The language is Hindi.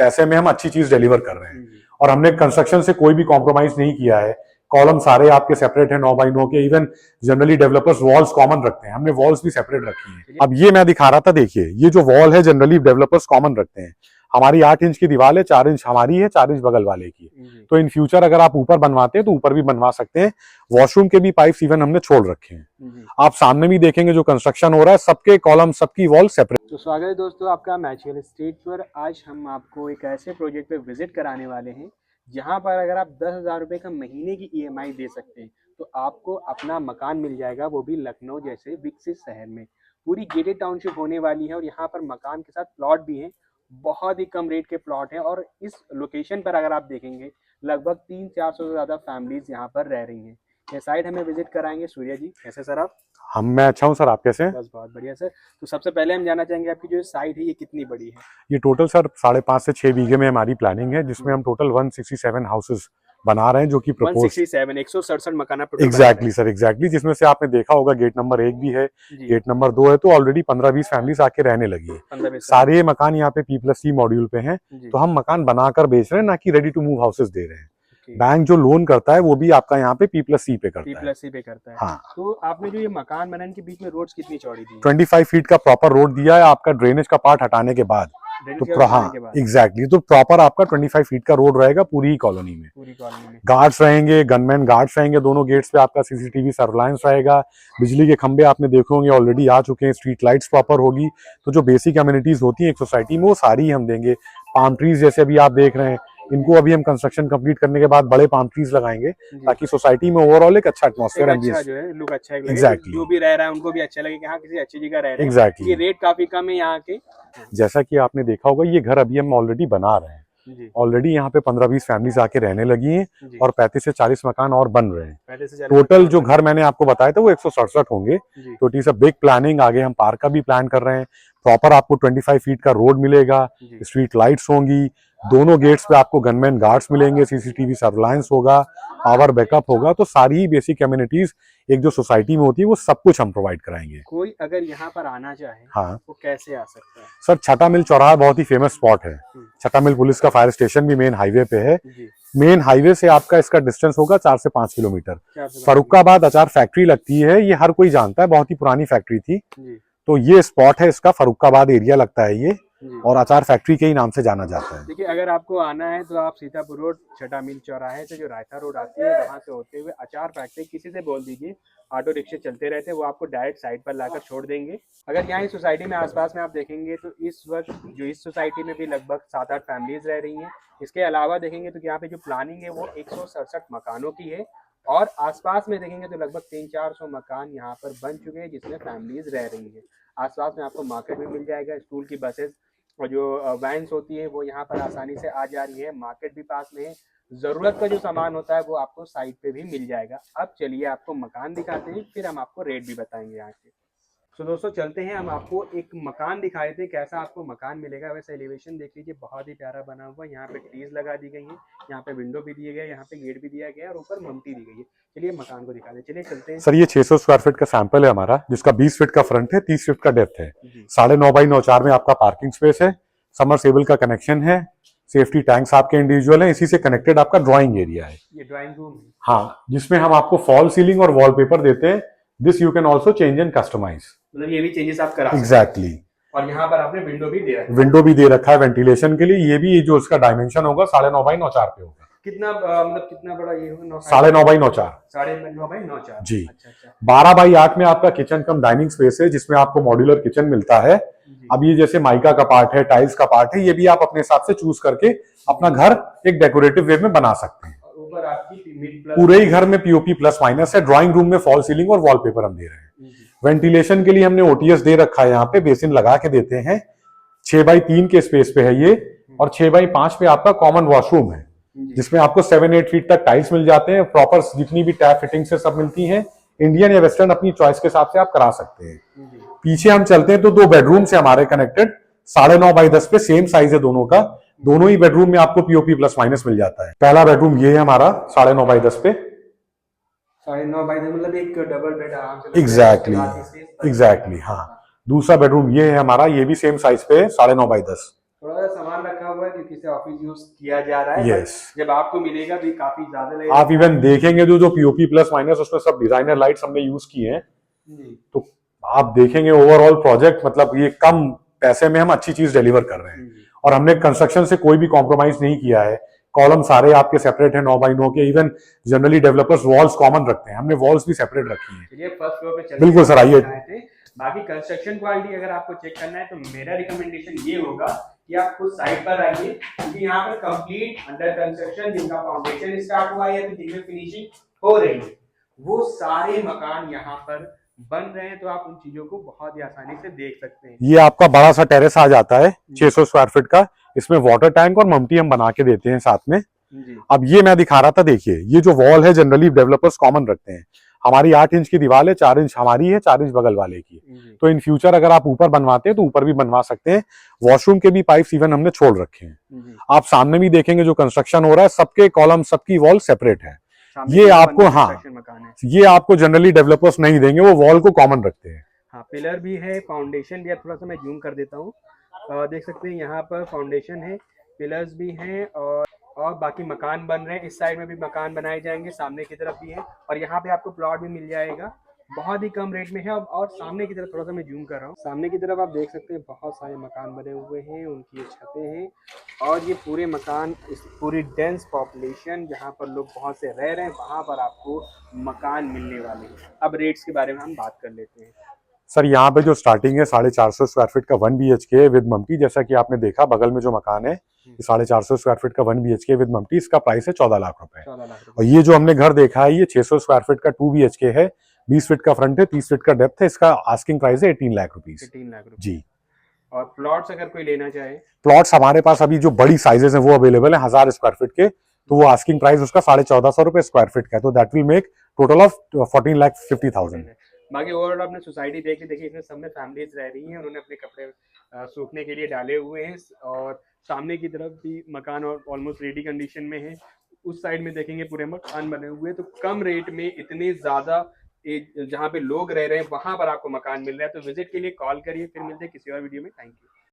पैसे में हम अच्छी चीज डिलीवर कर रहे हैं। और हमने कंस्ट्रक्शन से कोई भी कॉम्प्रोमाइज नहीं किया है। कॉलम सारे आपके सेपरेट है 9x9 के। Even generally developers walls common रखते हैं, हमने वॉल्स भी सेपरेट रखी हैं। अब ये मैं दिखा रहा था, देखिए ये जो वॉल है जनरली डेवलपर्स कॉमन रखते हैं। हमारी 8 इंच की दीवार है, 4 इंच हमारी है, 4 इंच बगल वाले की। तो इन फ्यूचर अगर आप ऊपर बनवाते हैं तो ऊपर भी बनवा सकते हैं। वॉशरूम के भी पाइप्स इवन हमने छोड़ रखे हैं। आप सामने भी देखेंगे जो कंस्ट्रक्शन हो रहा है, सबके कॉलम सबकी वॉल सेपरेट। तो स्वागत है दोस्तों आपका मैच रियल एस्टेट पर। आज हम आपको एक ऐसे प्रोजेक्ट पे विजिट कराने वाले हैं जहां पर अगर आप 10,000 रुपये का महीने की EMI दे सकते हैं तो आपको अपना मकान मिल जाएगा, वो भी लखनऊ जैसे विकसित शहर में। पूरी गेटेड टाउनशिप होने वाली है और यहाँ पर मकान के साथ प्लॉट भी हैं। बहुत ही कम रेट के प्लॉट हैं और इस लोकेशन पर अगर आप देखेंगे लगभग 300-400 से ज़्यादा फैमिलीज यहाँ पर रह रही हैं। ये साइड हमें विजिट कराएंगे सूर्या जी। कैसे सर आप? मैं अच्छा हूँ सर, आप कैसे हैं? बस बहुत बढ़िया सर। तो सबसे पहले हम जानना चाहेंगे आपकी जो साइट है ये कितनी बड़ी है? ये टोटल सर 5.5 से 6 बीघे में हमारी प्लानिंग है, जिसमें हम टोटल 167 हाउसेस बना रहे हैं, जो कि 167 मकान एग्जैक्टली सर, एग्जैक्टली। जिसमें से आपने देखा होगा गेट नंबर 1 भी है, गेट नंबर 2 है। तो ऑलरेडी 15-20 फैमिलीज आके रहने लगी है। सारे मकान यहाँ पे P+C मॉड्यूल पे हैं। तो हम मकान बनाकर बेच रहे हैं, ना कि रेडी टू मूव हाउसेस दे रहे हैं। बैंक जो लोन करता है वो भी आपका यहाँ पे P+C पे करता है। हाँ। तो आपने जो ये मकान बनाने के बीच में रोड्स कितनी चौड़ी दी? 25 फीट का प्रॉपर रोड दिया है। आपका ड्रेनेज का पार्ट हटाने के बाद तो हाँ एग्जैक्टली, तो प्रॉपर आपका 25 फीट का रोड रहेगा पूरी कॉलोनी में। गार्ड्स रहेंगे, गनमैन गार्ड्स रहेंगे दोनों गेट्स पे। आपका CCTV सर्विलांस रहेगा। बिजली के खंबे आपने देखे होंगे ऑलरेडी आ चुके हैं। स्ट्रीट लाइट्स प्रॉपर होगी। तो जो बेसिक अम्यूनिटीज होती हैं एक सोसाइटी में वो सारी हम देंगे। पाम ट्रीज जैसे अभी आप देख रहे हैं, इनको अभी हम कंस्ट्रक्शन कंप्लीट करने के बाद बड़े पाम ट्रीज लगाएंगे ताकि सोसाइटी में ओवरऑल एक अच्छा एटमॉस्फेयर अच्छा जो है लुक अच्छा एग्जैक्टली जो भी रह रहा है उनको भी अच्छा लगे कि हाँ किसी अच्छी जगह रह रहे हैं। एग्जैक्टली। ये रेट काफी कम है यहाँ के। जैसा कि आपने देखा होगा ये घर अभी हम ऑलरेडी बना रहे हैं। ऑलरेडी यहाँ पे 15-20 फैमिलीज आके रहने लगी हैं और 35 से 40 मकान और बन रहे हैं। टोटल जो घर मैंने आपको बताया था वो 167 होंगे। तो it is a big planning. आगे हम पार्क का भी प्लान कर रहे हैं। प्रॉपर आपको 25 फीट का रोड मिलेगा, स्ट्रीट लाइट्स होंगी, दोनों गेट्स पे आपको गनमैन गार्ड्स मिलेंगे, CCTV सर्विलांस होगा, पावर बैकअप होगा। तो सारी ही बेसिक कम्युनिटीज एक जो सोसाइटी में होती है वो सब कुछ हम प्रोवाइड कराएंगे। कोई अगर यहाँ पर आना चाहे हाँ वो कैसे आ सकता है? सर छठा मिल चौराहा बहुत ही फेमस स्पॉट है। छठा मिल पुलिस का फायर स्टेशन भी मेन हाईवे पे है। मेन हाईवे से आपका इसका डिस्टेंस होगा 4 से 5 किलोमीटर। फर्रुखाबाद अचार फैक्ट्री लगती है, ये हर कोई जानता है, बहुत ही पुरानी फैक्ट्री थी। तो ये स्पॉट है इसका, फर्रुखाबाद एरिया लगता है ये, और अचार फैक्ट्री के ही नाम से जाना जाता है। देखिए अगर आपको आना है तो आप सीतापुर रोड छठा मिल चौराहे से जो रायता रोड आती है वहां से होते हुए अचार फैक्ट्री, किसी से बोल दीजिए ऑटो रिक्शे चलते रहते हैं, वो आपको डायरेक्ट साइड पर लाकर छोड़ देंगे। अगर यहाँ इस सोसाइटी में आसपास में आप देखेंगे तो इस वक्त जो इस सोसाइटी में भी लगभग 7-8 फैमिलीज रह रही हैं। इसके अलावा देखेंगे तो यहाँ पे जो प्लानिंग है वो 167 मकानों की है और आसपास में देखेंगे तो लगभग 300-400 मकान यहाँ पर बन चुके हैं जिसमें फैमिलीज रह रही है। आसपास में आपको मार्केट भी मिल जाएगा, स्कूल की बसेस और जो वैन्स होती है वो यहाँ पर आसानी से आ जा रही है। मार्केट भी पास में है। जरूरत का जो सामान होता है वो आपको साइट पे भी मिल जाएगा। अब चलिए आपको मकान दिखाते हैं, फिर हम आपको रेट भी बताएंगे यहाँ के। तो दोस्तों चलते हैं, हम आपको एक मकान दिखा देते हैं कैसा आपको मकान मिलेगा। वैसे एलिवेशन देख लीजिए, बहुत ही प्यारा बना हुआ है। यहाँ पे ट्रीज लगा दी गई है, यहाँ पे विंडो भी दिए गए, यहाँ पे गेट भी दिया गया और ऊपर ममटी दी गई है। चलिए मकान को दिखा दे, चलिए चलते हैं। सर ये 600 स्क्वायर फीट का सैंपल है हमारा, जिसका 20 फीट का फ्रंट है, 30 फीट का डेप्थ है। 9.5x9 में आपका पार्किंग स्पेस है, समरसेबल का कनेक्शन है, सेफ्टी टैंक्स आपके इंडिविजुअल है। इसी से कनेक्टेड आपका ड्राइंग एरिया है। ये ड्राइंग रूम है। हाँ, जिसमें हम आपको फॉल सीलिंग और वॉलपेपर देते हैं। This you can also change and customize. मतलब ये भी चेंजेस आप करा एग्जैक्टली। और यहाँ पर आपने विंडो भी दे रखा है। विंडो भी दे रखा है वेंटिलेशन के लिए। ये भी जो इसका डायमेंशन होगा 9.5x9 पे होगा। कितना मतलब कितना बड़ा ये होगा? 9.5x9। 9.5x9 जी। 12x8 में आपका किचन कम डाइनिंग स्पेस है, जिसमें आपको मॉड्यूलर किचन मिलता है। अब ये जैसे माइका का पार्ट है, टाइल्स का पार्ट है, ये भी आप अपने हिसाब से चूज करके अपना घर एक डेकोरेटिव वे में बना सकते हैं। ऊपर आपकी पूरे ही घर में POP प्लस माइनस है। ड्राइंग रूम में फॉल सीलिंग और वॉलपेपर हम दे रहे हैं। वेंटिलेशन के लिए हमने OTS दे रखा है, यहाँ पे बेसिन लगा के देते हैं। 6x3 के स्पेस पे है ये, और 6x5 पे आपका कॉमन वॉशरूम है, जिसमें आपको 7-8 फीट तक टाइल्स मिल जाते हैं। प्रॉपर जितनी भी टैप फिटिंग से सब मिलती हैं। इंडियन या वेस्टर्न अपनी चॉइस के हिसाब से आप करा सकते हैं। पीछे हम चलते हैं तो 2 बेडरूम से हमारे कनेक्टेड 9.5x10 पे सेम साइज है दोनों का। दोनों ही बेडरूम में आपको POP प्लस माइनस मिल जाता है। पहला बेडरूम ये है हमारा 9.5x10 पे। 9.5 मतलब एक डबल बेड आराम से। एग्जैक्टली हाँ। दूसरा बेडरूम ये है हमारा, ये भी सेम साइज पे है 9.5x10। थोड़ा सा सामान रखा हुआ है इसे ऑफिस यूज किया जा रहा है। Yes. जब आपको मिलेगा भी काफी ज्यादा लगेगा। आप इवन देखेंगे जो पीओपी प्लस माइनस उसमें सब डिजाइनर लाइट्स हमने यूज किए हैं, जी तो आप देखेंगे ओवरऑल प्रोजेक्ट मतलब ये कम पैसे में हम अच्छी चीज डिलीवर कर रहे हैं। जी। और हमने कंस्ट्रक्शन से कोई भी कॉम्प्रोमाइज नहीं किया है। कॉलम सारे आपके सेपरेट है 9x9 के। Even generally developers walls common रखते हैं, हमने वॉल्स भी सेपरेट रखी है। चलिए फर्स्ट फ्लोर पे चलते बिल्कुल सर, आइए। बाकी कंस्ट्रक्शन क्वालिटी अगर आपको चेक करना है तो मेरा रिकमेंडेशन ये होगा कि आप खुद साइट पर आइए, क्योंकि यहाँ पर कंप्लीट अंडर कंस्ट्रक्शन जिनका फाउंडेशन स्टार्ट हुआ है या जिनमें फिनिशिंग हो रही है वो सारे मकान यहाँ पर बन रहे हैं, तो आप उन चीजों को बहुत ही आसानी से देख सकते हैं। ये आपका बड़ा सा टेरेस आ जाता है 600 स्क्वायर फीट का। इसमें वाटर टैंक और मम्टी हम बना के देते हैं साथ में। जी। अब ये मैं दिखा रहा था, देखिए ये जो वॉल है जनरली डेवलपर्स कॉमन रखते हैं। हमारी 8 इंच की दीवार है, 4 इंच हमारी है, 4 इंच बगल वाले की। तो इन फ्यूचर अगर आप ऊपर बनवाते हैं तो ऊपर भी बनवा सकते हैं। वॉशरूम के भी पाइप्स इवन हमने छोड़ रखे हैं। आप सामने भी देखेंगे जो कंस्ट्रक्शन हो रहा है, सबके कॉलम सबकी वॉल सेपरेट है। ये आपको, हाँ, ये आपको जनरली डेवलपर्स नहीं देंगे, वो वॉल को कॉमन रखते हैं। हाँ, पिलर भी है, फाउंडेशन भी है। थोड़ा सा मैं जूम कर देता हूँ, देख सकते हैं यहाँ पर फाउंडेशन है, पिलर्स भी हैं और बाकी मकान बन रहे हैं। इस साइड में भी मकान बनाए जाएंगे, सामने की तरफ भी है और यहाँ पे आपको प्लॉट भी मिल जाएगा, बहुत ही कम रेट में है। और सामने की तरफ थोड़ा सा मैं जूम कर रहा हूँ, सामने की तरफ आप देख सकते हैं बहुत सारे मकान बने हुए हैं, उनकी ये छतें हैं और ये पूरे मकान, इस पूरी डेंस पॉपुलेशन जहाँ पर लोग बहुत से रह रहे हैं वहाँ पर आपको मकान मिलने वाले हैं। अब रेट्स के बारे में हम बात कर लेते हैं। सर यहाँ पे जो स्टार्टिंग है 450 स्क्वायर फीट का 1 BHK विद मम्टी, जैसा कि आपने देखा बगल में जो मकान है 450 स्क्वायर फीट का 1 BHK विद मम्टी, इसका प्राइस है 14 लाख रुपए। 14 लाख रुपए। और ये जो हमने घर देखा है ये 600 स्क्वायर फीट का 2 BHK है, 20 फीट का फ्रंट है, 30 फीट का डेप्थ है। इसका आस्किंग प्राइस है 18 लाख रुपीज। 18 लाख रुपए जी। और प्लॉट्स अगर कोई लेना चाहे, प्लॉट्स हमारे पास अभी जो बड़ी साइजेस हैं वो अवेलेबल है 1000 स्क्वायर फीट के, तो वो आस्किंग प्राइस उसका 1450 रुपए स्क्वायर फीट का है। तो that will make total of 14,50,000। बाकी ओवरऑल आपने सोसाइटी देख ली, देखिए इसमें सब में फैमिलीज रह रही हैं, उन्होंने अपने कपड़े सूखने के लिए डाले हुए हैं और सामने की तरफ भी मकान और ऑलमोस्ट रेडी कंडीशन में है। उस साइड में देखेंगे पूरे मकान बने हुए हैं, तो कम रेट में इतने ज्यादा जहाँ पे लोग रह रहे हैं वहां पर आपको मकान मिल रहा है। तो विजिट के लिए कॉल करिए, फिर मिलते हैं किसी और वीडियो में। Thank you.